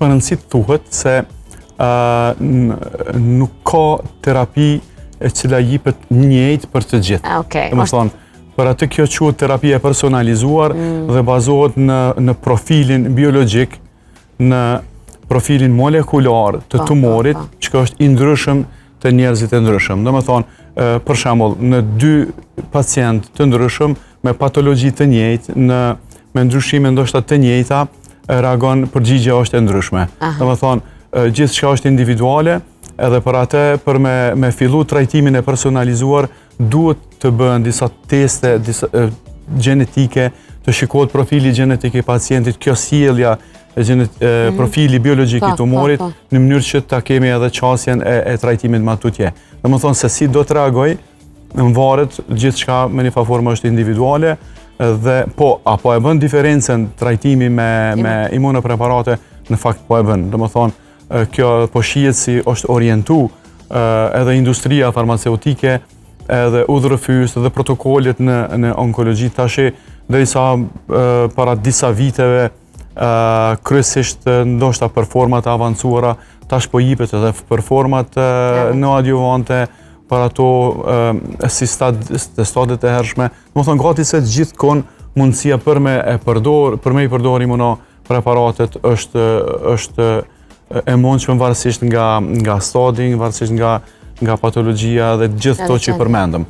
është më rëndësi të thuhet se nuk ka terapi e cila jipet njëjtë për të gjithë. Domethënë, për atë kjo quhet terapia personalizuar dhe bazohet në profilin biologjik, në profilin molekular të tumorit, që është i ndryshëm të njerëzit e ndryshëm. Domethënë, për shembull, në 2 pacientë të ndryshëm me patologji të njëjtë, me ndryshime ndoshta të njëjta, reagon përgjigja është e ndryshme. Domethënë, gjithçka është individuale, edhe për atë, për me fillu trajtimin e personalizuar, duhet të bëhen disa teste gjenetike, të shikohet profili gjenetik i pacientit, kjo sjellja profili biologjik i tumorit, në mënyrë që ta kemi edhe qasjen e trajtimit më tutje. Domethënë se si do të reagoj, në varet gjithçka me një formë është individuale, dhe apo e bën diferencën trajtimi me imunopreparate, në fakt po e bën. Domethënë, kjo po shihet si është orientu edhe industria farmaceutike, edhe udhërëfyes dhe protokollet në onkologji tash, derisa para disa viteve kryesisht ndoshta për format e avancuara, tash po jipet edhe për format në adjuvante, për ato si stadiet e hershme. Domethënë gati se gjithkohon mundësia për me i përdor imunoppreparatet është e mundshme varësisht nga stadi, varësisht nga patologjia dhe gjithë to që i përmendëm.